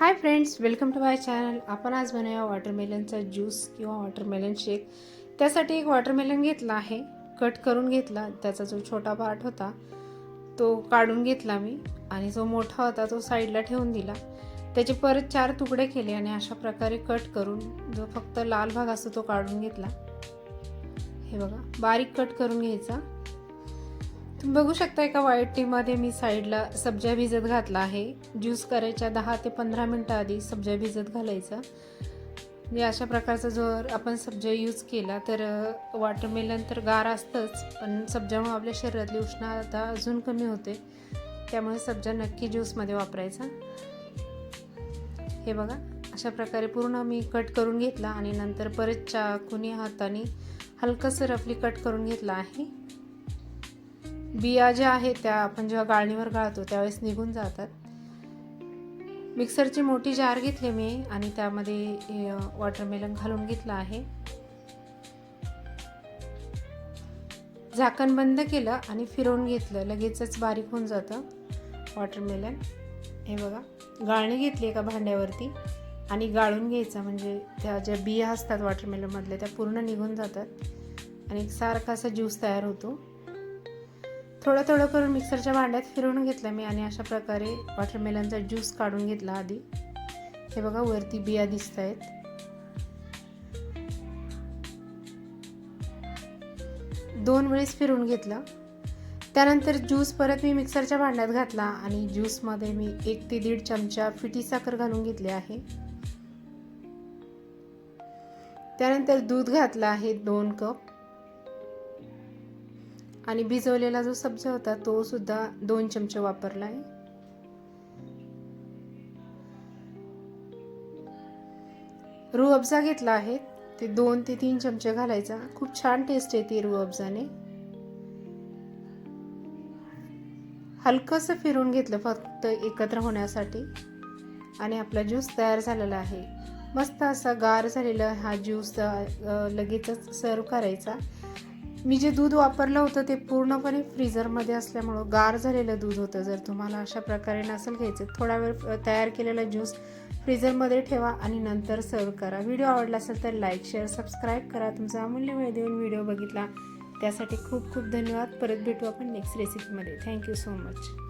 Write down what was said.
High friends, welcome to my channel. आपण आज बनवूया वॉटरमेलनचा ज्यूस किंवा वॉटरमेलन शेक. त्यासाठी एक वॉटरमेलन घेतला आहे, कट करून घेतला. त्याचा जो छोटा पार्ट होता तो काढून घेतला मी, आणि जो मोठा होता तो साईडला ठेवून दिला. त्याचे परत 4 तुकडे केले आणि अशा प्रकारे कट करून जो फक्त लाल भाग असतो तो काढून घेतला. हे बघा, बारीक कट करून घ्यायचा. तुम्ही बघू शकता एका व्हाईट टीमध्ये मी साईडला सब्जा भिजत घातला आहे. ज्यूस करायच्या 10 ते 15 मिनटं आधी सब्जा भिजत घालायचा. म्हणजे अशा प्रकारचा जर आपण सब्जा यूज केला तर वॉटरमेलन तर गार असतंच, पण सब्जामुळे आपल्या शरीरातली उष्णता अजून कमी होते. त्यामुळे सब्जा नक्की ज्यूसमध्ये वापरायचा. हे बघा, अशा प्रकारे पूर्ण मी कट करून घेतला आणि नंतर परत चाकूनी हाताने हलकंसं रफली कट करून घेतला आहे. बिया ज्या आहेत त्या आपण जेव्हा गाळणीवर गाळतो त्यावेळेस निघून जातात. मिक्सरची मोठी जार घेतली मी आणि त्यामध्ये वॉटरमेलन घालून घेतलं आहे. झाकण बंद केलं आणि फिरवून घेतलं, लगेचच बारीक होऊन जातं वॉटरमेलन. हे बघा, गाळणी घेतली एका भांड्यावरती आणि गाळून घ्यायचं, म्हणजे त्या ज्या बिया असतात वॉटरमेलनमधल्या त्या पूर्ण निघून जातात आणि सारखा असा ज्यूस तयार होतो. थोडं थोडं करून मिक्सरच्या भांड्यात फिरवून घेतलं मी आणि अशा प्रकारे वॉटरमेलनचा ज्यूस काढून घेतला आधी. हे बघा, वरती बिया दिसत आहेत. दोन वेळेस फिरवून घेतलं. त्यानंतर ज्यूस परत मी मिक्सरच्या भांड्यात घातला आणि ज्यूसमध्ये मी 1 ते 1.5 चमचा पिठी साखर घालून घेतली आहे. त्यानंतर दूध घातलं आहे 2 कप आणि भिजवलेला जो सब्जा होता तो सुद्धा 2 चमचे वापरला आहे. रूह अफजा घेतला आहे, ते 2 ते 3 चमचे घालायचा. खूप छान टेस्ट येते रूह अफजाने. हलकंसं फिरवून घेतलं फक्त एकत्र होण्यासाठी आणि आपला ज्यूस तयार झालेला आहे. मस्त असा गार झालेला हा ज्यूस लगेचच सर्व करायचा. मी जे दूध वापरलं होतं ते पूर्णपणे फ्रीझरमध्ये असल्यामुळं गार झालेलं दूध होतं. जर तुम्हाला अशा प्रकारे नसेल घ्यायचं, थोडा वेळ तयार केलेला ज्यूस फ्रीझरमध्ये ठेवा आणि नंतर सर्व करा. व्हिडिओ आवडला असेल तर लाईक, शेअर, सबस्क्राईब करा. तुमचा अमूल्य वेळ देऊन व्हिडिओ बघितला त्यासाठी खूप खूप धन्यवाद. परत भेटू आपण नेक्स्ट रेसिपीमध्ये. Thank you so much.